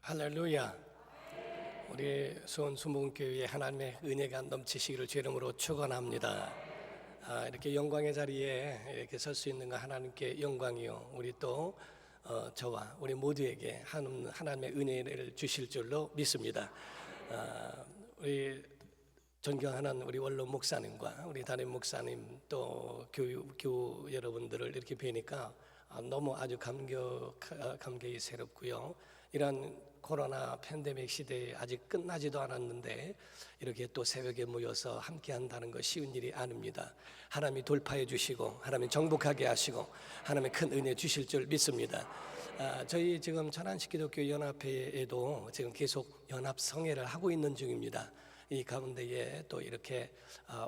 할렐루야. 우리 수원 순복음교회에 하나님의 은혜가 넘치시기를 주 이름으로 축원합니다. 이렇게 영광의 자리에 이렇게 설 수 있는 거 하나님께 영광이요. 우리 또 저와 우리 모두에게 하나님의 은혜를 주실 줄로 믿습니다. 우리 존경하는 우리 원로 목사님과 우리 담임 목사님 또 교우 여러분들을 이렇게 뵈니까 너무 아주 감격이 새롭고요. 이런 코로나 팬데믹 시대에 아직 끝나지도 않았는데 이렇게 또 새벽에 모여서 함께 한다는 거 쉬운 일이 아닙니다. 하나님이 돌파해 주시고 하나님이 정복하게 하시고 하나님의 큰 은혜 주실 줄 믿습니다. 저희 지금 천안시기독교 연합회에도 지금 계속 연합 성회를 하고 있는 중입니다. 이 가운데에 또 이렇게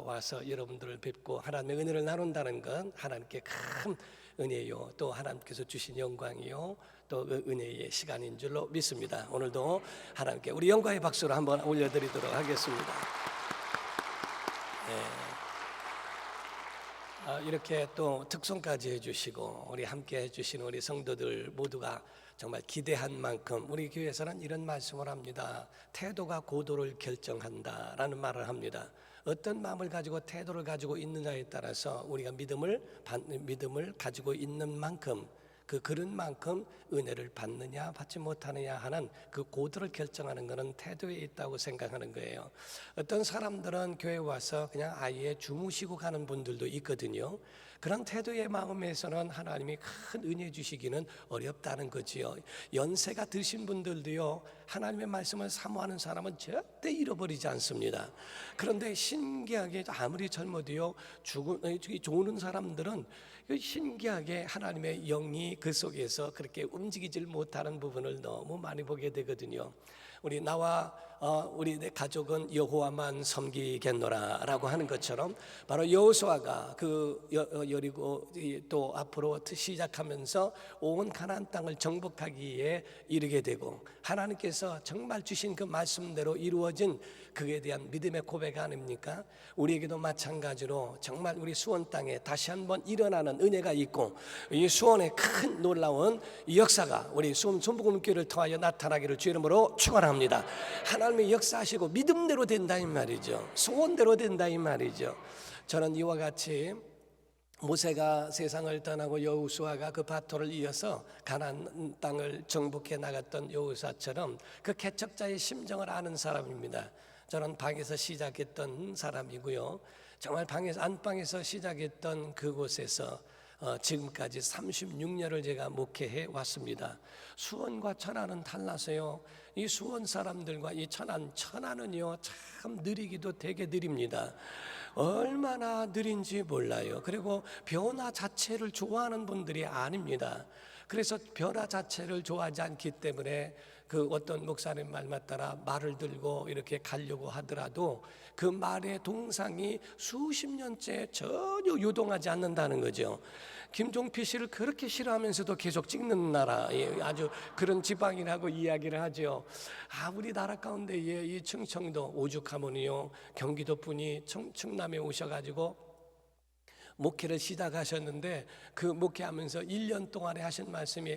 와서 여러분들을 뵙고 하나님의 은혜를 나눈다는 건 하나님께 큰 은혜요, 또 하나님께서 주신 영광이요, 또 그 은혜의 시간인 줄로 믿습니다. 오늘도 하나님께 우리 영광의 박수로 한번 올려드리도록 하겠습니다. 이렇게 또 특송까지 해주시고 우리 함께 해주신 우리 성도들 모두가 정말 기대한 만큼 우리 교회에서는 이런 말씀을 합니다. 태도가 고도를 결정한다라는 말을 합니다. 어떤 마음을 가지고 태도를 가지고 있느냐에 따라서 우리가 믿음을 가지고 있는 만큼 그런 만큼 은혜를 받느냐 받지 못하느냐 하는 그 고도를 결정하는 것은 태도에 있다고 생각하는 거예요. 어떤 사람들은 교회에 와서 그냥 아예 주무시고 가는 분들도 있거든요. 그런 태도의 마음에서는 하나님이 큰 은혜 주시기는 어렵다는 거지요. 연세가 드신 분들도요, 하나님의 말씀을 사모하는 사람은 절대 잃어버리지 않습니다. 그런데 신기하게 아무리 젊어도요, 좋은 사람들은 신기하게 하나님의 영이 그 속에서 그렇게 움직이질 못하는 부분을 너무 많이 보게 되거든요. 나와 우리 내 가족은 여호와만 섬기겠노라라고 하는 것처럼 바로 여호수아가 그 여리고 또 앞으로 시작하면서 온 가나안 땅을 정복하기에 이르게 되고 하나님께서 정말 주신 그 말씀대로 이루어진 그에 대한 믿음의 고백 아닙니까? 우리에게도 마찬가지로 정말 우리 수원 땅에 다시 한번 일어나는 은혜가 있고 이 수원의 큰 놀라운 역사가 우리 수원 순복음교회를 통하여 나타나기를 주 이름으로 축원합니다. 하나님의 역사하시고 믿음대로 된다 이 말이죠. 소원대로 된다 이 말이죠. 저는 이와 같이 모세가 세상을 떠나고 여호수아가 그 바토를 이어서 가나안 땅을 정복해 나갔던 여호수아처럼 그 개척자의 심정을 아는 사람입니다. 저는 방에서 시작했던 사람이고요. 정말 안방에서 시작했던 그곳에서 지금까지 36년을 제가 목회해 왔습니다. 수원과 천안은 달라서요. 이 수원 사람들과 이 천안은요 참 느리기도 되게 느립니다. 얼마나 느린지 몰라요. 그리고 변화 자체를 좋아하는 분들이 아닙니다. 그래서 변화 자체를 좋아하지 않기 때문에 그 어떤 목사님 말만 따라 말을 들고 이렇게 가려고 하더라도 그 말의 동상이 수십 년째 전혀 요동하지 않는다는 거죠. 김종필 씨를 그렇게 싫어하면서도 계속 찍는 나라, 아주 그런 지방이라고 이야기를 하죠. 우리 나라 가운데 이 충청도 오죽하면요 경기도 분이 충남에 오셔가지고 목회를 시작하셨는데 그 목회하면서 1년 동안에 하신 말씀이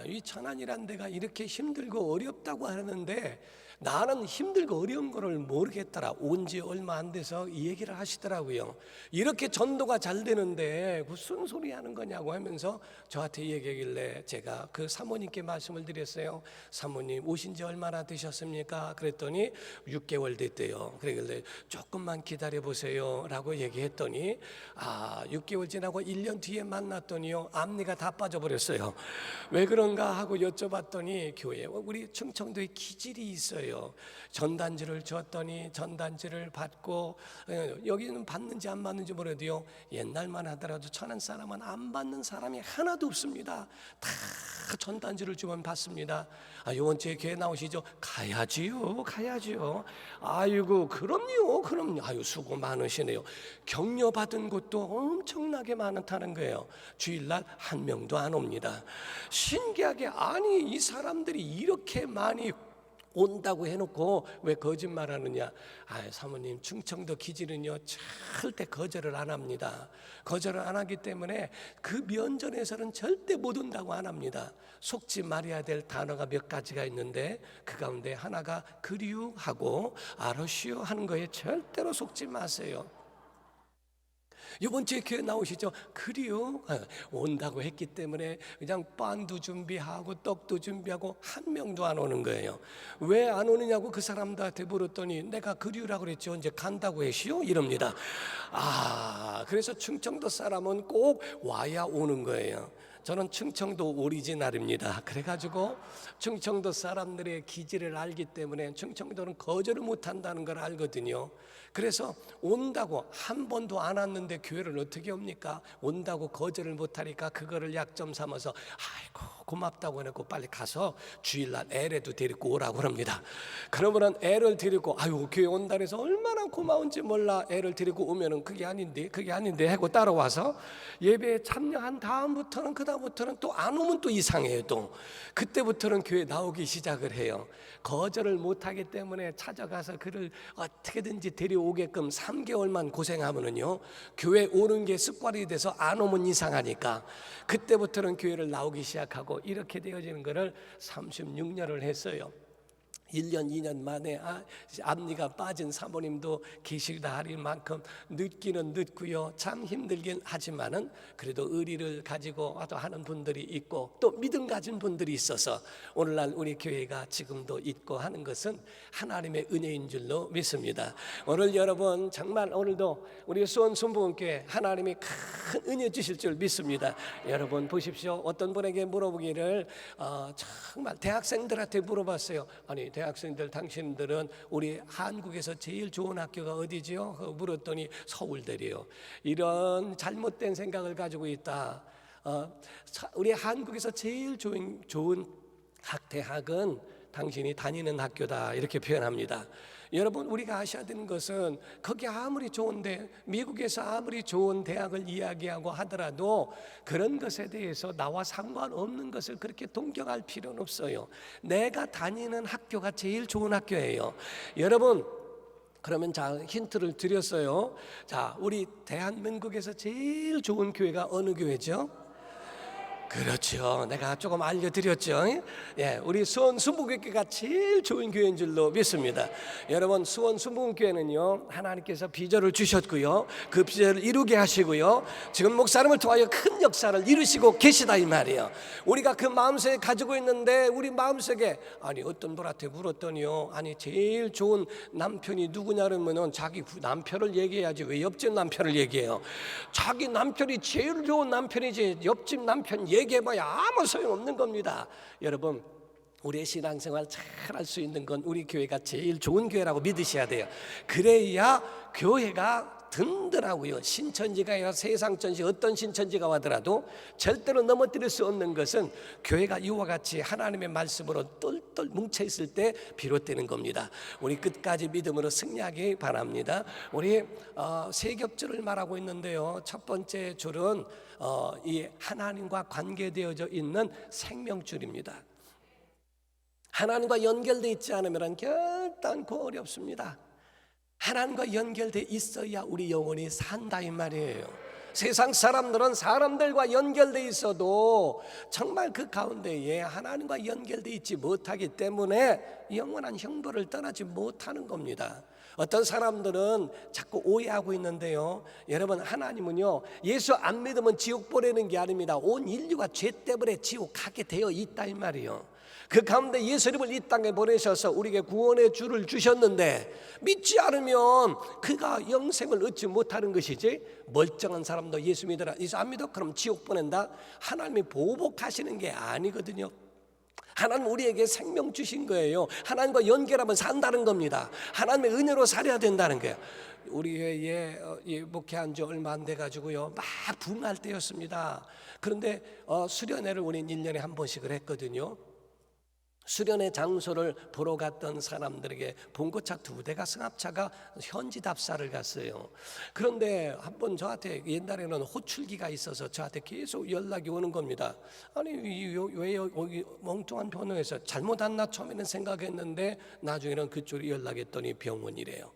이 천안이란 데가 이렇게 힘들고 어렵다고 하는데 나는 힘들고 어려운 거를 모르겠더라. 온 지 얼마 안 돼서 이 얘기를 하시더라고요. 이렇게 전도가 잘 되는데 무슨 소리 하는 거냐고 하면서 저한테 얘기하길래 제가 그 사모님께 말씀을 드렸어요. 사모님 오신 지 얼마나 되셨습니까? 그랬더니 6개월 됐대요. 그러길래 조금만 기다려 보세요 라고 얘기했더니 6개월 지나고 1년 뒤에 만났더니요 앞니가 다 빠져버렸어요. 왜 그런가 하고 여쭤봤더니 교회에 우리 충청도에 기질이 있어요. 전단지를 줬더니 전단지를 받고 여기는 받는지 안 받는지 모르도요 옛날만 하더라도 천안 사람은 안 받는 사람이 하나도 없습니다. 다 전단지를 주면 받습니다. 이번 주에 교회 나오시죠? 가야지요. 아이고 그럼요. 아유 수고 많으시네요. 격려 받은 곳도 엄청나게 많다는 거예요. 주일날 한 명도 안 옵니다. 신기하게 이 사람들이 이렇게 많이 온다고 해놓고 왜 거짓말하느냐? 사모님, 충청도 기지는요 절대 거절을 안 합니다. 거절을 안 하기 때문에 그 면전에서는 절대 못 온다고 안 합니다. 속지 말아야 될 단어가 몇 가지가 있는데 그 가운데 하나가 그리우하고 알으시오 하는 거에 절대로 속지 마세요. 이번 주에 교회 나오시죠? 그리요 온다고 했기 때문에 그냥 빵도 준비하고 떡도 준비하고 한 명도 안 오는 거예요. 왜 안 오느냐고 그 사람들한테 물었더니 내가 그리우라고 그랬지 언제 간다고 했시오? 이럽니다. 그래서 충청도 사람은 꼭 와야 오는 거예요. 저는 충청도 오리지널입니다. 그래가지고 충청도 사람들의 기질을 알기 때문에 충청도는 거절을 못한다는 걸 알거든요. 그래서 온다고 한 번도 안 왔는데 교회를 어떻게 옵니까? 온다고 거절을 못하니까 그거를 약점 삼아서 아이고 고맙다고 해놓고 빨리 가서 주일날 애라도 데리고 오라고 합니다. 그러면은 애를 데리고 교회 온다 해서 얼마나 고마운지 몰라. 애를 데리고 오면은 그게 아닌데 하고 따라와서 예배에 참여한 다음부터는 그다음부터는 또 안 오면 또 이상해요. 또 그때부터는 교회 나오기 시작을 해요. 거절을 못하기 때문에 찾아가서 그를 어떻게든지 데려오게끔 3개월만 고생하면은요 교회 오는 게 습관이 돼서 안 오면 이상하니까 그때부터는 교회를 나오기 시작하고 이렇게 되어지는 것을 36년을 했어요. 1년 2년 만에 앞니가 빠진 사모님도 계시다 할 만큼 늦기는 늦고요 참 힘들긴 하지만은 그래도 의리를 가지고 또 하는 분들이 있고 또 믿음 가진 분들이 있어서 오늘날 우리 교회가 지금도 있고 하는 것은 하나님의 은혜인 줄로 믿습니다. 오늘 여러분 정말 오늘도 우리 수원 순복음교회 하나님이 큰 은혜 주실 줄 믿습니다. 여러분 보십시오. 어떤 분에게 물어보기를 정말 대학생들한테 물어봤어요. 아니 대학생들 당신들은 우리 한국에서 제일 좋은 학교가 어디지요? 물었더니 서울대래요. 이런 잘못된 생각을 가지고 있다. 우리 한국에서 제일 좋은 대학은 당신이 다니는 학교다 이렇게 표현합니다. 여러분 우리가 아셔야 되는 것은 거기 아무리 좋은데 미국에서 아무리 좋은 대학을 이야기하고 하더라도 그런 것에 대해서 나와 상관없는 것을 그렇게 동경할 필요는 없어요. 내가 다니는 학교가 제일 좋은 학교예요. 여러분 그러면 힌트를 드렸어요. 우리 대한민국에서 제일 좋은 교회가 어느 교회죠? 그렇죠. 내가 조금 알려드렸죠. 우리 수원 순복음교회가 제일 좋은 교회인 줄로 믿습니다. 여러분 수원 순복음교회는요 하나님께서 비전을 주셨고요 그 비전을 이루게 하시고요 지금 목사님을 통하여 큰 역사를 이루시고 계시다 이 말이에요. 우리가 그 마음속에 가지고 있는데 우리 마음속에 어떤 분한테 물었더니요 제일 좋은 남편이 누구냐 그러면은 자기 남편을 얘기해야지 왜 옆집 남편을 얘기해요. 자기 남편이 제일 좋은 남편이지 옆집 남편 얘기해봐야 아무 소용없는 겁니다. 여러분 우리의 신앙생활 잘 할 수 있는 건 우리 교회가 제일 좋은 교회라고 믿으셔야 돼요. 그래야 교회가 든든하고요 신천지가 아니라 세상천지 어떤 신천지가 와더라도 절대로 넘어뜨릴 수 없는 것은 교회가 이와 같이 하나님의 말씀으로 똘똘 뭉쳐있을 때 비롯되는 겁니다. 우리 끝까지 믿음으로 승리하기 바랍니다. 우리 세 겹줄을 말하고 있는데요 첫 번째 줄은 이 하나님과 관계되어져 있는 생명줄입니다. 하나님과 연결되어 있지 않으면 결단코 어렵습니다. 하나님과 연결되어 있어야 우리 영혼이 산다 이 말이에요. 세상 사람들은 사람들과 연결되어 있어도 정말 그 가운데에 하나님과 연결되어 있지 못하기 때문에 영원한 형벌을 떠나지 못하는 겁니다. 어떤 사람들은 자꾸 오해하고 있는데요 여러분 하나님은요 예수 안 믿으면 지옥 보내는 게 아닙니다. 온 인류가 죄 때문에 지옥 가게 되어 있다 이 말이에요. 그 가운데 예수님을 이 땅에 보내셔서 우리에게 구원의 줄을 주셨는데 믿지 않으면 그가 영생을 얻지 못하는 것이지 멀쩡한 사람도 예수 믿어라 예수 안 믿어? 그럼 지옥 보낸다? 하나님이 보복하시는 게 아니거든요. 하나님 우리에게 생명 주신 거예요. 하나님과 연결하면 산다는 겁니다. 하나님의 은혜로 살아야 된다는 거예요. 우리 교회에 목회한 지 얼마 안 돼가지고요 막 붐할 때였습니다. 그런데 수련회를 우리는 1년에 한 번씩을 했거든요. 수련의 장소를 보러 갔던 사람들에게 봉고차 2대가 승합차가 현지 답사를 갔어요. 그런데 한번 저한테 옛날에는 호출기가 있어서 저한테 계속 연락이 오는 겁니다. 아니 왜 여기 멍뚱한 병원에서 잘못 왔나 처음에는 생각했는데 나중에는 그쪽으로 연락했더니 병원이래요.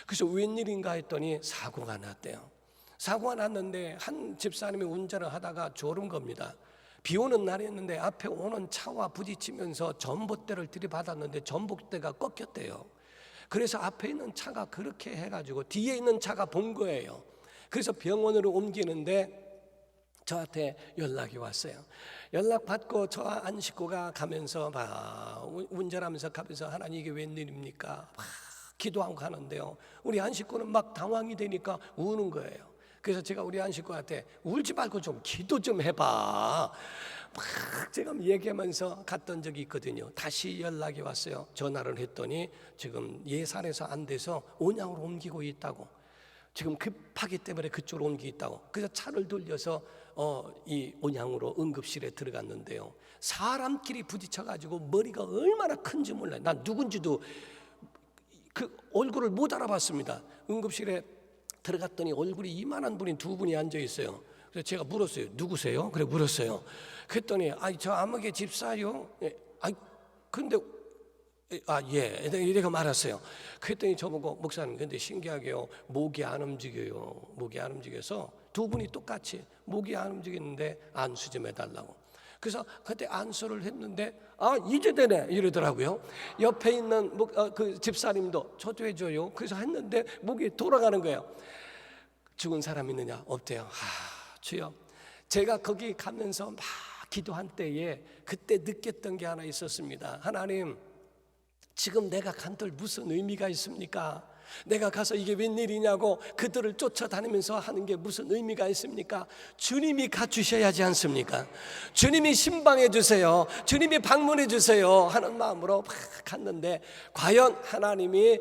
그래서 웬일인가 했더니 사고가 났대요. 사고가 났는데 한 집사님이 운전을 하다가 졸은 겁니다. 비 오는 날이었는데 앞에 오는 차와 부딪히면서 전봇대를 들이받았는데 전봇대가 꺾였대요. 그래서 앞에 있는 차가 그렇게 해가지고 뒤에 있는 차가 본 거예요. 그래서 병원으로 옮기는데 저한테 연락이 왔어요. 연락 받고 저와 안 식구가 가면서 운전하면서 가면서 하나님 이게 웬일입니까? 막 기도하고 가는데요. 우리 안 식구는 막 당황이 되니까 우는 거예요. 그래서 제가 우리 안 식구한테 울지 말고 좀 기도 좀 해봐. 막 제가 얘기하면서 갔던 적이 있거든요. 다시 연락이 왔어요. 전화를 했더니 지금 예산에서 안 돼서 온양으로 옮기고 있다고. 지금 급하기 때문에 그쪽으로 옮기고 있다고. 그래서 차를 돌려서 이 온양으로 응급실에 들어갔는데요. 사람끼리 부딪혀가지고 머리가 얼마나 큰지 몰라요. 난 누군지도 그 얼굴을 못 알아봤습니다. 응급실에 들어갔더니 얼굴이 이만한 분이 2분이 앉아 있어요. 그래서 제가 물었어요. 누구세요? 그래 물었어요. 그랬더니 저 아무개 집사요. 근데 예, 이래가 말았어요. 그랬더니 저보고 목사님 근데 신기하게요. 목이 안 움직여요. 목이 안 움직여서 2분이 똑같이 목이 안 움직이는데 안수 좀 해달라고. 그래서 그때 안수를 했는데 이제 되네 이러더라고요. 옆에 있는 그 집사님도 저도 해줘요. 그래서 했는데 목이 돌아가는 거예요. 죽은 사람 있느냐? 없대요. 주여, 제가 거기 가면서 막 기도한 때에 그때 느꼈던 게 하나 있었습니다. 하나님, 지금 내가 간들 무슨 의미가 있습니까? 내가 가서 이게 웬일이냐고 그들을 쫓아다니면서 하는 게 무슨 의미가 있습니까? 주님이 갖추셔야지 않습니까? 주님이 신방해 주세요. 주님이 방문해 주세요 하는 마음으로 막 갔는데 과연 하나님이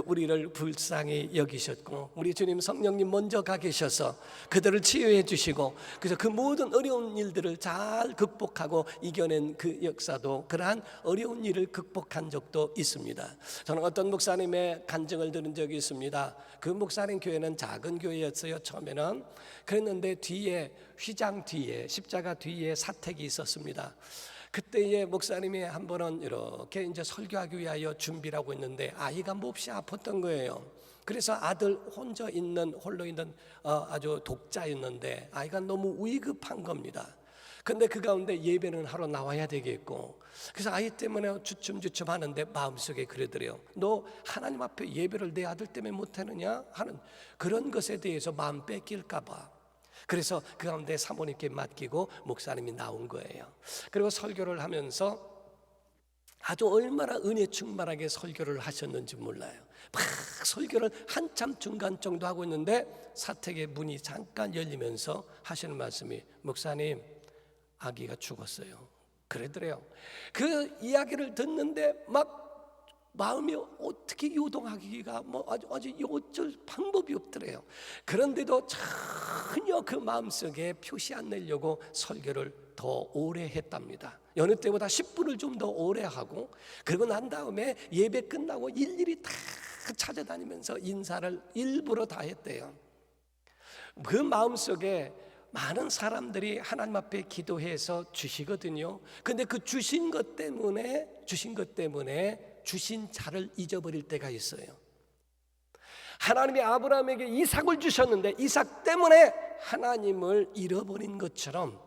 우리를 불쌍히 여기셨고 우리 주님 성령님 먼저 가 계셔서 그들을 치유해 주시고 그래서 그 모든 어려운 일들을 잘 극복하고 이겨낸 그 역사도 그러한 어려운 일을 극복한 적도 있습니다. 저는 어떤 목사님의 간증을 들은 적이 있습니다. 그 목사님 교회는 작은 교회였어요. 처음에는 그랬는데 뒤에 휘장 뒤에 십자가 뒤에 사택이 있었습니다. 그때에 목사님이 한 번은 이렇게 이제 설교하기 위하여 준비를 하고 있는데 아이가 몹시 아팠던 거예요. 그래서 아들 혼자 있는 홀로 있는 아주 독자였는데 아이가 너무 위급한 겁니다. 근데 그 가운데 예배는 하러 나와야 되겠고 그래서 아이 때문에 주춤주춤 하는데 마음속에 그러더래요. 너 하나님 앞에 예배를 내 아들 때문에 못하느냐 하는 그런 것에 대해서 마음 뺏길까 봐. 그래서 그 가운데 사모님께 맡기고 목사님이 나온 거예요. 그리고 설교를 하면서 아주 얼마나 은혜 충만하게 설교를 하셨는지 몰라요. 막 설교를 한참 중간 정도 하고 있는데 사택의 문이 잠깐 열리면서 하시는 말씀이 목사님 아기가 죽었어요. 그러더래요. 그 이야기를 듣는데 막 마음이 어떻게 요동하기가 아주 어쩔 방법이 없더래요. 그런데도 전혀 그 마음속에 표시 안 내려고 설교를 더 오래 했답니다. 여느 때보다 10분을 좀 더 오래 하고 그러고 난 다음에 예배 끝나고 일일이 다 찾아다니면서 인사를 일부러 다 했대요. 그 마음속에 많은 사람들이 하나님 앞에 기도해서 주시거든요. 근데 그 주신 것 때문에 주신 자를 잊어버릴 때가 있어요. 하나님이 아브라함에게 이삭을 주셨는데 이삭 때문에 하나님을 잃어버린 것처럼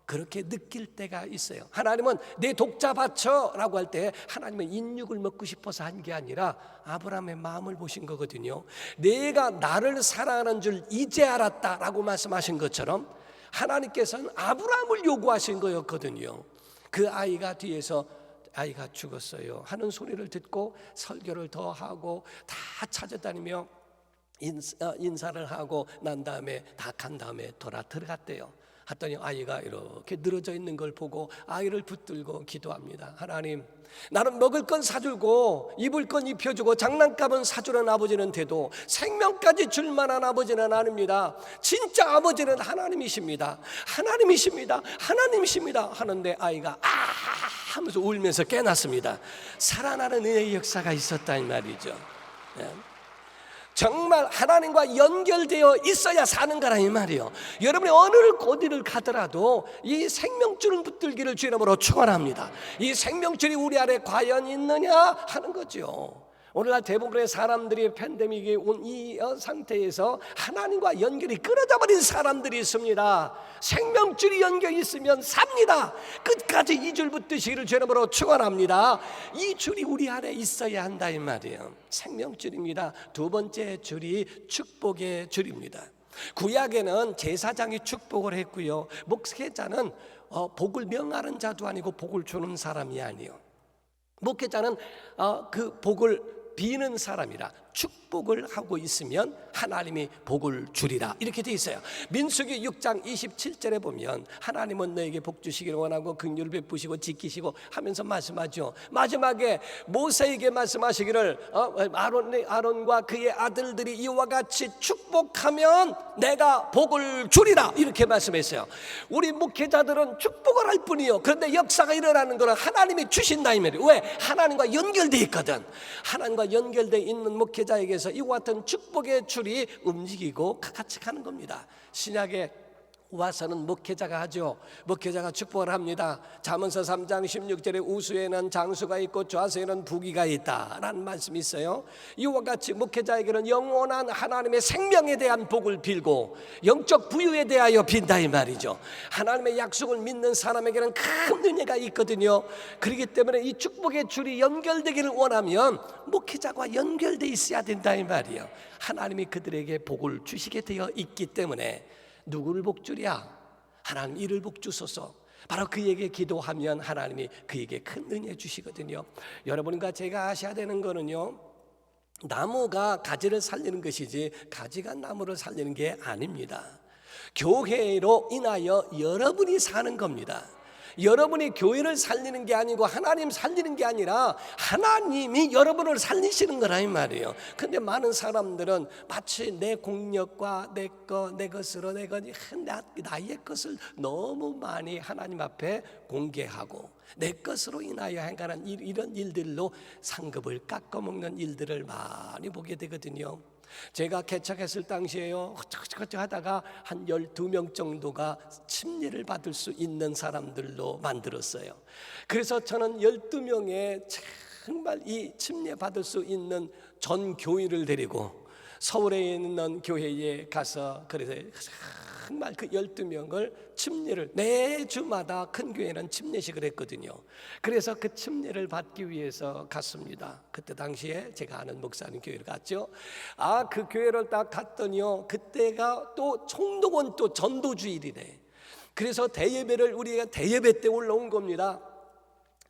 그렇게 느낄 때가 있어요. 하나님은 내 독자 바쳐라고 할 때 하나님은 인육을 먹고 싶어서 한 게 아니라 아브라함의 마음을 보신 거거든요. 내가 나를 사랑하는 줄 이제 알았다라고 말씀하신 것처럼 하나님께서는 아브라함을 요구하신 거였거든요. 그 아이가 뒤에서 아이가 죽었어요 하는 소리를 듣고 설교를 더 하고 다 찾아다니며 인사를 하고 난 다음에 다 간 다음에 돌아 들어갔대요. 했더니 아이가 이렇게 늘어져 있는 걸 보고 아이를 붙들고 기도합니다. 하나님, 나는 먹을 건 사주고 입을 건 입혀주고 장난감은 사주는 아버지는 돼도 생명까지 줄 만한 아버지는 아닙니다. 진짜 아버지는 하나님이십니다. 하나님이십니다. 하나님이십니다 하는데 아이가 하면서 울면서 깨났습니다. 살아나는 은혜의 역사가 있었다 이 말이죠. 정말 하나님과 연결되어 있어야 사는 거라 이 말이에요. 여러분이 어느 어디를 가더라도 이 생명줄을 붙들기를 주 이름으로 축원합니다. 이 생명줄이 우리 안에 과연 있느냐 하는 거죠. 오늘날 대부분의 사람들이 팬데믹이 온 이 상태에서 하나님과 연결이 끊어져 버린 사람들이 있습니다. 생명줄이 연결이 있으면 삽니다. 끝까지 이 줄 붙드시기를 주 이름으로 축원합니다. 이 줄이 우리 안에 있어야 한다 이 말이에요. 생명줄입니다. 두 번째 줄이 축복의 줄입니다. 구약에는 제사장이 축복을 했고요, 목회자는 복을 명하는 자도 아니고 복을 주는 사람이 아니에요. 목회자는 그 복을 비는 사람이라 축복을 하고 있으면 하나님이 복을 주리라 이렇게 돼 있어요. 민수기 6장 27절에 보면 하나님은 너에게 복 주시기를 원하고 긍휼을 베푸시고 지키시고 하면서 말씀하죠. 마지막에 모세에게 말씀하시기를 아론과 그의 아들들이 이와 같이 축복하면 내가 복을 주리라 이렇게 말씀했어요. 우리 목회자들은 축복을 할 뿐이요, 그런데 역사가 일어나는 것은 하나님이 주신다 이 말이에요. 왜? 하나님과 연결되어 있거든. 하나님과 연결되어 있는 목회자에게서 이와 같은 축복의 줄이 움직이고 같이 가는 겁니다. 신약에 와서는 목회자가 하죠. 목회자가 축복을 합니다. 잠언서 3장 16절에 우수에는 장수가 있고 좌수에는 부귀가 있다라는 말씀이 있어요. 이와 같이 목회자에게는 영원한 하나님의 생명에 대한 복을 빌고 영적 부유에 대하여 빈다 이 말이죠. 하나님의 약속을 믿는 사람에게는 큰 은혜가 있거든요. 그렇기 때문에 이 축복의 줄이 연결되기를 원하면 목회자와 연결되어 있어야 된다 이 말이에요. 하나님이 그들에게 복을 주시게 되어 있기 때문에 누구를 복주랴? 하나님 이를 복주소서. 바로 그에게 기도하면 하나님이 그에게 큰 은혜 주시거든요. 여러분과 제가 아셔야 되는 거는요, 나무가 가지를 살리는 것이지 가지가 나무를 살리는 게 아닙니다. 교회로 인하여 여러분이 사는 겁니다. 여러분이 교회를 살리는 게 아니고 하나님 살리는 게 아니라 하나님이 여러분을 살리시는 거라 이 말이에요. 근데 많은 사람들은 마치 내 공력과 내 것으로 나의 것을 너무 많이 하나님 앞에 공개하고 내 것으로 인하여 행하는 이런 일들로 상급을 깎아먹는 일들을 많이 보게 되거든요. 제가 개척했을 당시에요, 허쩍허쩍 하다가 한 12명 정도가 침례를 받을 수 있는 사람들로 만들었어요. 그래서 저는 12명의 정말 이 침례 받을 수 있는 전 교인을 데리고 서울에 있는 교회에 가서 그래서 정말 그 12명을 침례를 매주마다 큰 교회는 침례식을 했거든요. 그래서 그 침례를 받기 위해서 갔습니다. 그때 당시에 제가 아는 목사님 교회를 갔죠. 그 교회를 딱 갔더니요, 그때가 또 총독원 또 전도주일이래. 그래서 대예배를 우리가 대예배 때 올라온 겁니다.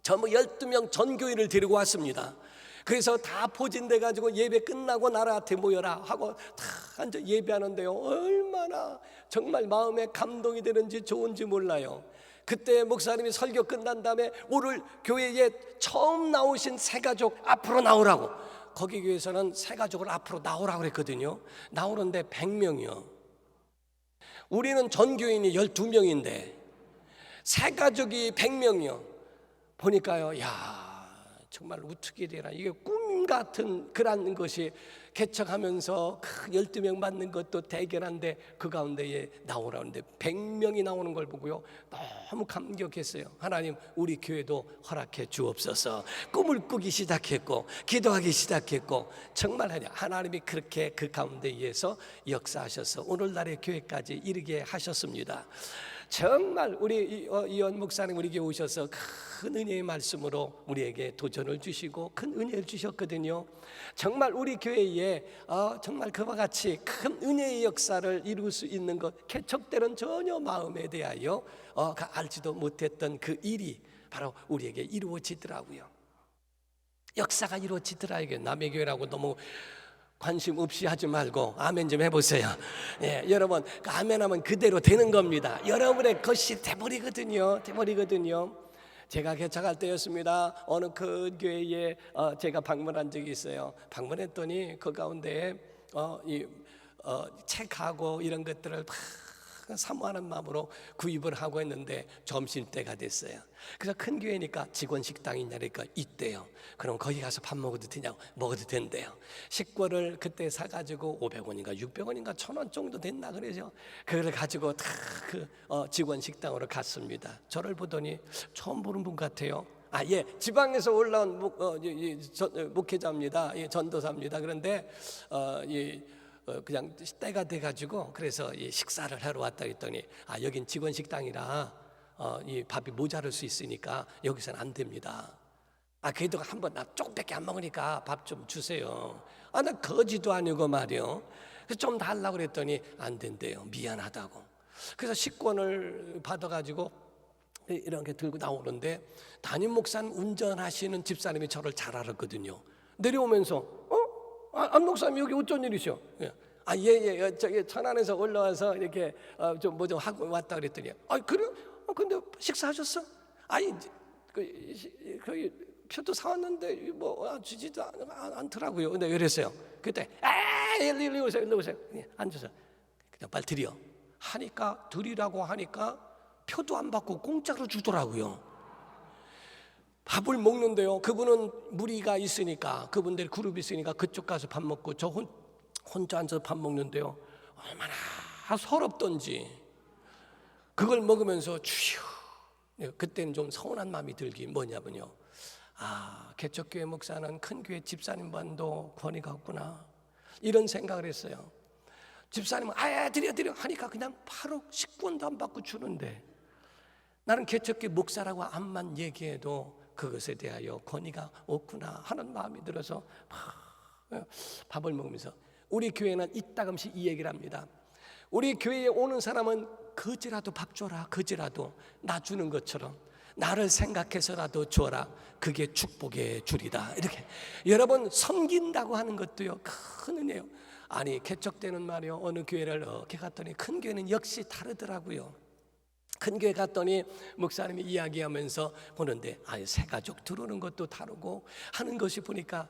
전부 12명 전교인을 데리고 왔습니다. 그래서 다 포진돼 가지고 예배 끝나고 나라한테 모여라 하고 다 앉아 예배하는데요, 얼마나 정말 마음에 감동이 되는지 좋은지 몰라요. 그때 목사님이 설교 끝난 다음에 오늘 교회에 처음 나오신 새가족 앞으로 나오라고, 거기 교회에서는 새가족을 앞으로 나오라고 그랬거든요. 나오는데 100명이요. 우리는 전교인이 12명인데 새가족이 100명이요. 보니까요, 야, 정말 어떻게 되나, 이게 꿈 같은 그런 것이 개척하면서 12명 맞는 것도 대견한데 그 가운데에 나오라는데 100명이 나오는 걸 보고요, 너무 감격했어요. 하나님, 우리 교회도 허락해 주옵소서. 꿈을 꾸기 시작했고 기도하기 시작했고, 정말 하나님이 그렇게 그 가운데에서 역사하셔서 오늘날의 교회까지 이르게 하셨습니다. 정말 우리 이원 목사님 우리 교회 오셔서 큰 은혜의 말씀으로 우리에게 도전을 주시고 큰 은혜를 주셨거든요. 정말 우리 교회에 정말 그와 같이 큰 은혜의 역사를 이룰 수 있는 것, 개척 때는 전혀 마음에 대하여 알지도 못했던 그 일이 바로 우리에게 이루어지더라고요. 역사가 이루어지더라고요. 남의 교회라고 너무 관심 없이 하지 말고 아멘 좀 해보세요. 예, 여러분 그 아멘하면 그대로 되는 겁니다. 여러분의 것이 돼버리거든요. 제가 개척할 때였습니다. 어느 큰 교회에 제가 방문한 적이 있어요. 방문했더니 그 가운데 책하고 이런 것들을 막 사모하는 마음으로 구입을 하고 했는데 점심때가 됐어요. 그래서 큰 교회니까 직원 식당이 있냐니까 있대요. 그럼 거기 가서 밥 먹어도 되냐고. 먹어도 된대요. 식권을 그때 사가지고 500원인가 600원인가 1000원 정도 됐나 그러죠. 그걸 가지고 다 그 직원 식당으로 갔습니다. 저를 보더니 처음 보는 분 같아요. 예, 지방에서 올라온 목회자입니다. 예, 전도사입니다. 그런데 그냥 때가 돼가지고 그래서 식사를 하러 왔다 했더니 여긴 직원 식당이라 이 밥이 모자랄 수 있으니까 여기서는 안 됩니다. 그래도 한번 나 조금밖에 안 먹으니까 밥 좀 주세요. 나 거지도 아니고 말이요. 그래서 좀 달라고 그랬더니 안 된대요. 미안하다고. 그래서 식권을 받아가지고 이렇게 들고 나오는데 담임 목사님 운전하시는 집사님이 저를 잘 알았거든요. 내려오면서 안 목사님 여기 어쩐 일이셔? 예, 저기 천안에서 올라와서 이렇게 좀 뭐 좀 하고 왔다 그랬더니 그래? 근데 식사하셨어? 그 표도 사왔는데 뭐 주지도 않더라고요. 근데 이랬어요. 그때 일리 오세요. 앉아서 그냥 빨리 드려 하니까 드리라고 하니까 표도 안 받고 공짜로 주더라고요. 밥을 먹는데요. 그분은 무리가 있으니까 그분들 그룹이 있으니까 그쪽 가서 밥 먹고 저 혼자 앉아서 밥 먹는데요. 얼마나 서럽던지 그걸 먹으면서 주여. 그때는 좀 서운한 마음이 들기 뭐냐면요. 개척교회 목사는 큰 교회 집사님만도 권위가 없구나 이런 생각을 했어요. 집사님은 드려 하니까 그냥 바로 식권도 안 받고 주는데 나는 개척교회 목사라고 암만 얘기해도 그것에 대하여 권위가 없구나 하는 마음이 들어서 밥을 먹으면서 우리 교회는 이따금씩 이 얘기를 합니다. 우리 교회에 오는 사람은 거지라도 밥 줘라. 거지라도 나 주는 것처럼 나를 생각해서라도 줘라. 그게 축복의 줄이다. 이렇게 여러분 섬긴다고 하는 것도요 큰 은혜요. 개척되는 말이요 어느 교회를 이렇게 갔더니 큰 교회는 역시 다르더라고요. 큰 교회 갔더니 목사님이 이야기하면서 보는데 새 가족 들어오는 것도 다르고 하는 것이 보니까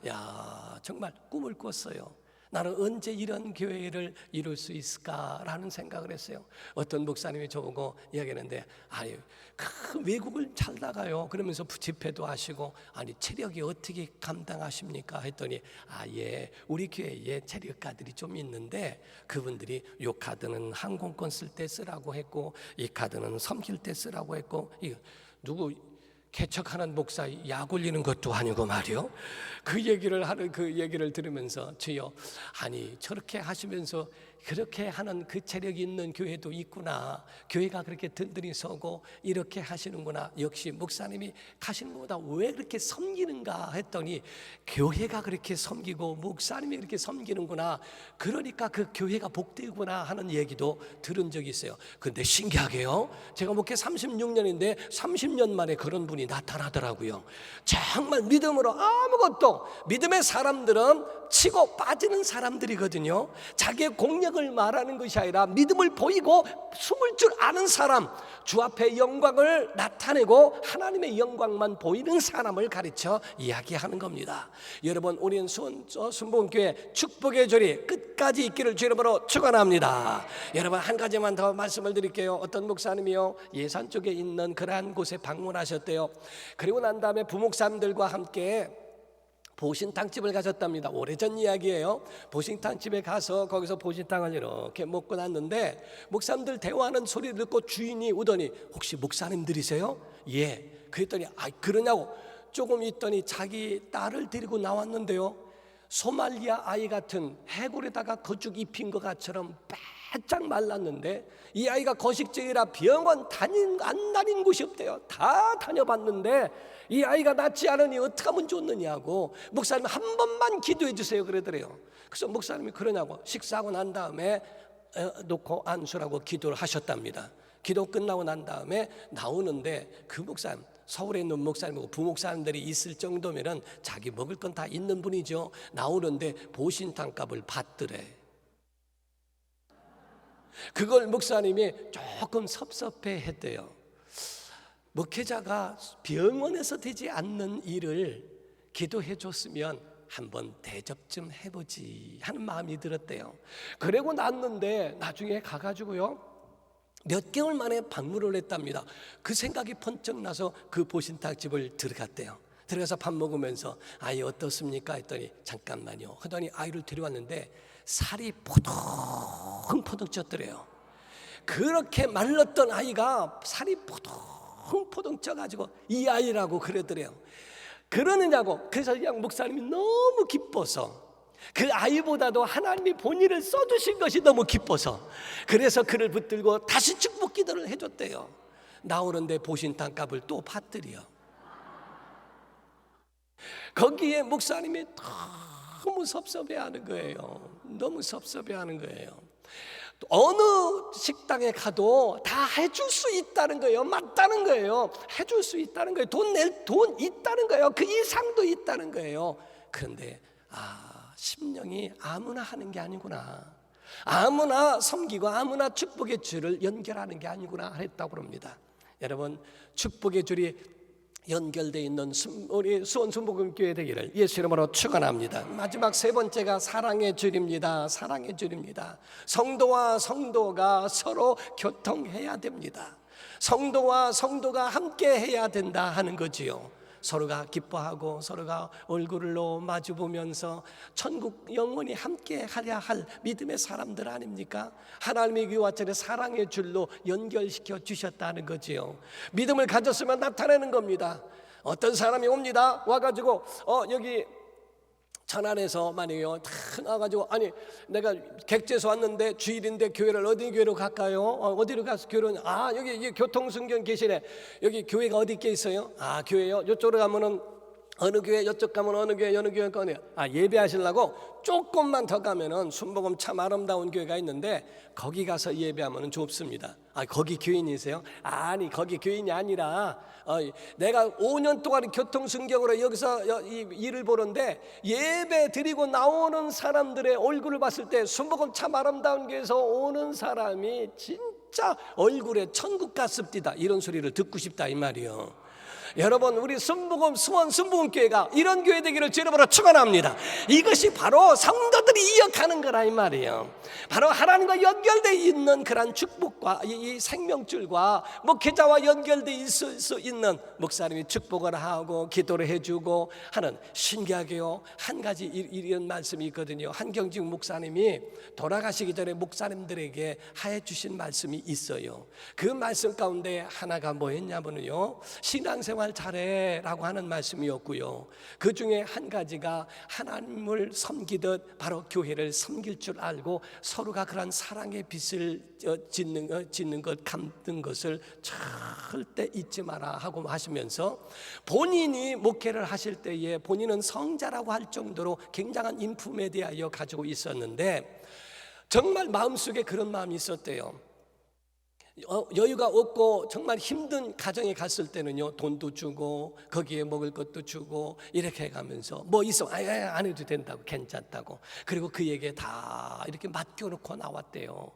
정말 꿈을 꿨어요. 나는 언제 이런 교회를 이룰 수 있을까라는 생각을 했어요. 어떤 목사님이 저보고 이야기하는데 외국을 잘 나가요. 그러면서 집회도 하시고 체력이 어떻게 감당하십니까? 했더니 우리 교회에 체력가들이 좀 있는데 그분들이 요 카드는 항공권 쓸 때 쓰라고 했고 이 카드는 섬길 때 쓰라고 했고 누구 개척하는 목사 약 올리는 것도 아니고 말이요. 그 얘기를 들으면서 주여 저렇게 하시면서 그렇게 하는 그 체력이 있는 교회도 있구나. 교회가 그렇게 든든히 서고 이렇게 하시는구나. 역시 목사님이 가시는 것보다 왜 그렇게 섬기는가 했더니 교회가 그렇게 섬기고 목사님이 그렇게 섬기는구나. 그러니까 그 교회가 복되구나 하는 얘기도 들은 적이 있어요. 근데 신기하게요. 제가 목회 36년인데 30년 만에 그런 분이 나타나더라고요. 정말 믿음으로 아무것도 믿음의 사람들은 치고 빠지는 사람들이거든요. 자기의 공력을 말하는 것이 아니라 믿음을 보이고 숨을 줄 아는 사람, 주 앞에 영광을 나타내고 하나님의 영광만 보이는 사람을 가르쳐 이야기하는 겁니다. 여러분 우리는 순복음교회 축복의 절이 끝까지 있기를 주 이름으로 축원합니다. 여러분 한 가지만 더 말씀을 드릴게요. 어떤 목사님이요 예산 쪽에 있는 그러한 곳에 방문하셨대요. 그리고 난 다음에 부목사님들과 함께 보신탕집을 가셨답니다. 오래전 이야기예요. 보신탕집에 가서 거기서 보신탕을 이렇게 먹고 났는데 목사님들 대화하는 소리를 듣고 주인이 오더니 혹시 목사님들이세요? 예. 그랬더니 그러냐고. 조금 있더니 자기 딸을 데리고 나왔는데요. 소말리아 아이 같은 해골에다가 거죽 입힌 것 같처럼 바짝 말랐는데 이 아이가 거식증이라 병원 안 다닌 곳이 없대요. 다 다녀봤는데 이 아이가 낫지 않으니 어떻게 하면 좋느냐고 목사님 한 번만 기도해 주세요 그러더래요. 그래서 목사님이 그러냐고 식사하고 난 다음에 놓고 안수라고 기도를 하셨답니다. 기도 끝나고 난 다음에 나오는데 그 목사님, 서울에 있는 목사님하고 부목사님들이 있을 정도면은 자기 먹을 건 다 있는 분이죠. 나오는데 보신탕값을 받더래. 그걸 목사님이 조금 섭섭해했대요. 목회자가 병원에서 되지 않는 일을 기도해 줬으면 한번 대접 좀 해보지 하는 마음이 들었대요. 그러고 났는데 나중에 가가지고요, 몇 개월 만에 방문을 했답니다. 그 생각이 번쩍 나서 그 보신탕집을 들어갔대요. 들어가서 밥 먹으면서 아이 어떻습니까? 했더니 잠깐만요 하더니 아이를 데려왔는데 살이 포동포동 쪘더래요. 그렇게 말랐던 아이가 살이 포동포동 쪄가지고 이 아이라고 그러더래요. 그러느냐고. 그래서 그냥 목사님이 너무 기뻐서, 그 아이보다도 하나님이 본인을 써주신 것이 너무 기뻐서, 그래서 그를 붙들고 다시 축복 기도를 해줬대요. 나오는데 보신탕값을 또 받들여. 거기에 목사님이 너무 섭섭해하는 거예요. 너무 섭섭해하는 거예요. 어느 식당에 가도 다 해줄 수 있다는 거예요. 맞다는 거예요. 해줄 수 있다는 거예요. 돈 있다는 거예요. 그 이상도 있다는 거예요. 그런데 심령이 아무나 하는 게 아니구나, 아무나 섬기고 아무나 축복의 줄을 연결하는 게 아니구나 했다고 합니다. 여러분, 축복의 줄이 연결되어 있는 우리 수원순복음교회 되기를 예수 이름으로 축원합니다. 마지막 세 번째가 사랑의 줄입니다. 사랑의 줄입니다. 성도와 성도가 서로 교통해야 됩니다. 성도와 성도가 함께 해야 된다 하는 거지요. 서로가 기뻐하고 서로가 얼굴로 마주보면서 천국 영원히 함께 하려 할 믿음의 사람들 아닙니까? 하나님의 그와 저의 사랑의 줄로 연결시켜 주셨다는 거지요. 믿음을 가졌으면 나타내는 겁니다. 어떤 사람이 옵니다. 와가지고 여기 천안에서 만약에요, 다 나와가지고 아니 내가 객지에서 왔는데 주일인데 교회를 어디 교회로 갈까요? 어디로 가서 교회는 여기 교통순경 계시네. 여기 교회가 어디 있게 있어요? 교회요? 이쪽으로 가면은 어느 교회, 이쪽 가면 어느 교회, 어느 교회 거네요. 예배하시려고 조금만 더 가면은 순복음 참 아름다운 교회가 있는데 거기 가서 예배하면은 좁습니다. 거기 교인이세요? 아니 거기 교인이 아니라 내가 5년 동안 교통순경으로 여기서 이 일을 보는데 예배 드리고 나오는 사람들의 얼굴을 봤을 때 순복음 참 아름다운 교회에서 오는 사람이 진짜 얼굴에 천국 같습니다, 이런 소리를 듣고 싶다 이 말이요. 여러분, 우리 순복음 수원 순복음교회가 이런 교회 되기를 주님으로 축원합니다. 이것이 바로 성도들이 이어가는 거라 이 말이에요. 바로 하나님과 연결되어 있는 그런 축복과 이 생명줄과 목회자와 연결되어 있을 수 있는 목사님이 축복을 하고 기도를 해주고 하는, 신기하게요, 한 가지 이런 말씀이 있거든요. 한경직 목사님이 돌아가시기 전에 목사님들에게 하해 주신 말씀이 있어요. 그 말씀 가운데 하나가 뭐였냐면요, 신앙생활 잘해라고 하는 말씀이었고요. 그 중에 한 가지가 하나님을 섬기듯 바로 교회를 섬길 줄 알고 서로가 그런 사랑의 빛을 짓는 것, 감는 것을 절대 잊지 마라 하고 하시면서, 본인이 목회를 하실 때에 본인은 성자라고 할 정도로 굉장한 인품에 대하여 가지고 있었는데 정말 마음속에 그런 마음이 있었대요. 여유가 없고 정말 힘든 가정에 갔을 때는요, 돈도 주고 거기에 먹을 것도 주고 이렇게 해가면서 뭐 있어 안 해도 된다고, 괜찮다고, 그리고 그에게 다 이렇게 맡겨놓고 나왔대요.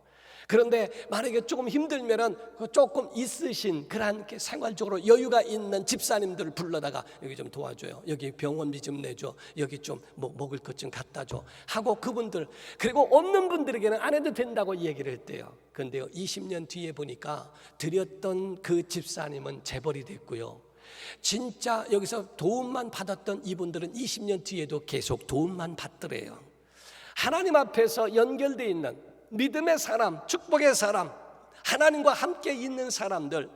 그런데 만약에 조금 힘들면은 조금 있으신 그런 생활적으로 여유가 있는 집사님들을 불러다가 여기 좀 도와줘요, 여기 병원비 좀 내줘, 여기 좀 뭐 먹을 것 좀 갖다 줘 하고, 그분들, 그리고 없는 분들에게는 안 해도 된다고 얘기를 했대요. 그런데요, 20년 뒤에 보니까 드렸던 그 집사님은 재벌이 됐고요, 진짜 여기서 도움만 받았던 이분들은 20년 뒤에도 계속 도움만 받더래요. 하나님 앞에서 연결되어 있는 믿음의 사람, 축복의 사람, 하나님과 함께 있는 사람들,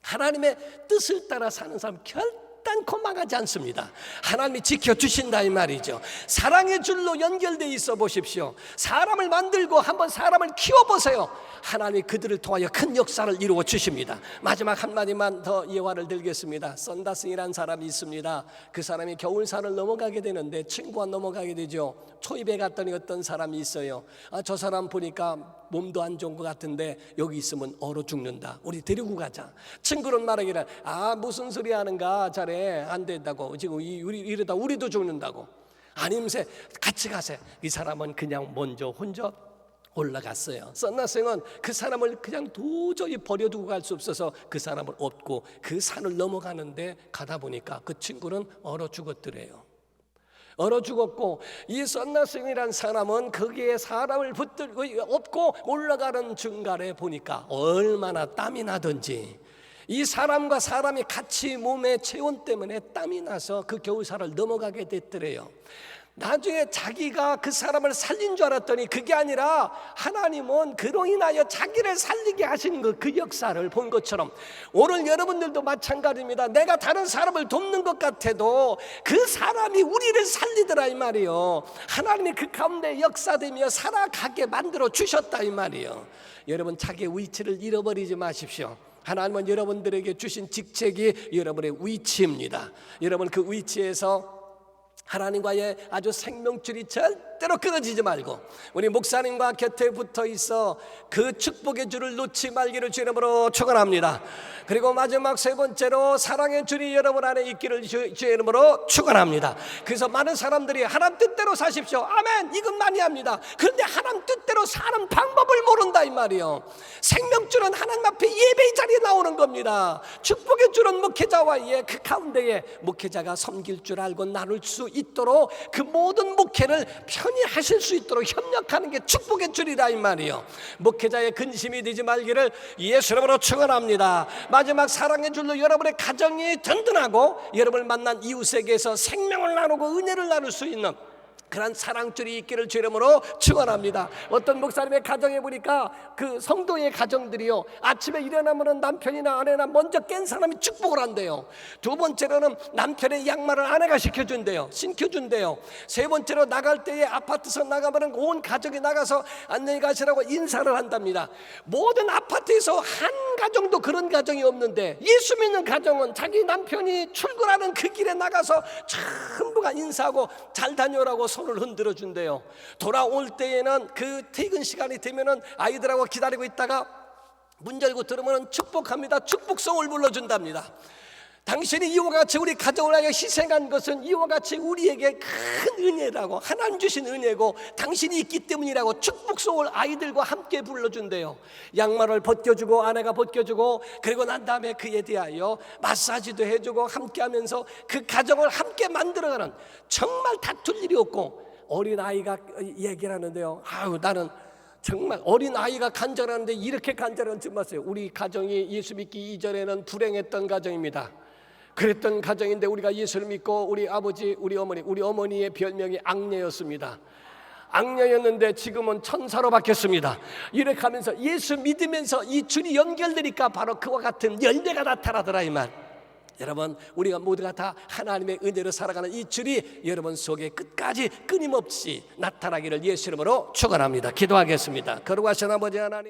하나님의 뜻을 따라 사는 사람 결단코 망하지 않습니다. 하나님이 지켜주신다 이 말이죠. 사랑의 줄로 연결되어 있어 보십시오. 사람을 만들고 한번 사람을 키워보세요. 하나님이 그들을 통하여 큰 역사를 이루어 주십니다. 마지막 한마디만 더 예화를 들겠습니다. 썬다슨이라는 사람이 있습니다. 그 사람이 겨울산을 넘어가게 되는데 친구와 넘어가게 되죠. 초입에 갔더니 어떤 사람이 있어요. 저 사람 보니까 몸도 안 좋은 것 같은데 여기 있으면 얼어 죽는다. 우리 데리고 가자. 친구는 말하기를 무슨 소리 하는가 잘해 안 된다고 지금 이러다 우리도 죽는다고. 아님새 같이 가세. 이 사람은 그냥 먼저 혼자 올라갔어요. 썬나생은 그 사람을 그냥 도저히 버려두고 갈 수 없어서 그 사람을 업고 그 산을 넘어가는데 가다 보니까 그 친구는 얼어 죽었더래요. 얼어 죽었고 이 썬나생이란 사람은 거기에 사람을 붙들고 업고 올라가는 중간에 보니까 얼마나 땀이 나든지 이 사람과 사람이 같이 몸의 체온 때문에 땀이 나서 그 겨우살을 넘어가게 됐더래요. 나중에 자기가 그 사람을 살린 줄 알았더니 그게 아니라 하나님은 그로 인하여 자기를 살리게 하신 그 역사를 본 것처럼 오늘 여러분들도 마찬가지입니다. 내가 다른 사람을 돕는 것 같아도 그 사람이 우리를 살리더라 이 말이에요. 하나님이 그 가운데 역사되며 살아가게 만들어 주셨다 이 말이에요. 여러분 자기의 위치를 잃어버리지 마십시오. 하나님은 여러분들에게 주신 직책이 여러분의 위치입니다. 여러분 그 위치에서 하나님과의 아주 생명줄이 절대로 끊어지지 말고 우리 목사님과 곁에 붙어 있어 그 축복의 줄을 놓지 말기를 주 이름으로 축원합니다. 그리고 마지막 세 번째로 사랑의 줄이 여러분 안에 있기를 주 이름으로 축원합니다. 그래서 많은 사람들이 하나님 뜻대로 사십시오. 아멘. 이건 많이 합니다. 그런데 하나님 뜻대로 사는 방법을 모른다 이 말이에요. 생명줄은 하나님 앞에 예배의 자리에 나오는 겁니다. 축복의 줄은 목회자와의 그 가운데에 목회자가 섬길 줄 알고 나눌 수 있도록 그 모든 목회를 편히 하실 수 있도록 협력하는 게 축복의 줄이라 이 말이에요. 목회자의 근심이 되지 말기를 예수 이름으로 축원합니다. 마지막 사랑의 줄로 여러분의 가정이 든든하고 여러분을 만난 이웃에게서 생명을 나누고 은혜를 나눌 수 있는 그런 사랑줄이 있기를 주 이름으로 축원합니다. 어떤 목사님의 가정에 보니까 그 성도의 가정들이요 아침에 일어나면 남편이나 아내나 먼저 깬 사람이 축복을 한대요. 두 번째로는 남편의 양말을 아내가 신겨준대요. 세 번째로 나갈 때에 아파트에서 나가면 온 가족이 나가서 안녕히 가시라고 인사를 한답니다. 모든 아파트에서 한 가정도 그런 가정이 없는데 예수 믿는 가정은 자기 남편이 출근하는 그 길에 나가서 전부가 인사하고 잘 다녀오라고 손을 흔들어 준대요. 돌아올 때에는 그 퇴근 시간이 되면은 아이들하고 기다리고 있다가 문 열고 들어오면 축복합니다. 축복송을 불러준답니다. 당신이 이와 같이 우리 가정을 위하여 희생한 것은 이와 같이 우리에게 큰 은혜라고 하나님 주신 은혜고 당신이 있기 때문이라고 축복송을 아이들과 함께 불러준대요. 양말을 벗겨주고 아내가 벗겨주고 그리고 난 다음에 그에 대하여 마사지도 해주고 함께 하면서 그 가정을 함께 만들어가는 정말 다툴 일이 없고 어린아이가 얘기를 하는데요. 나는 정말 어린아이가 간절하는데 이렇게 간절한 줄 봤어요. 우리 가정이 예수 믿기 이전에는 불행했던 가정입니다. 그랬던 가정인데 우리가 예수를 믿고 우리 아버지, 우리 어머니의 별명이 악녀였습니다. 악녀였는데 지금은 천사로 바뀌었습니다. 이렇게 하면서 예수 믿으면서 이 줄이 연결되니까 바로 그와 같은 열매가 나타나더라 이 말. 여러분 우리가 모두가 다 하나님의 은혜로 살아가는 이 줄이 여러분 속에 끝까지 끊임없이 나타나기를 예수 이름으로 축원합니다. 기도하겠습니다. 거룩하신 아버지 하나님,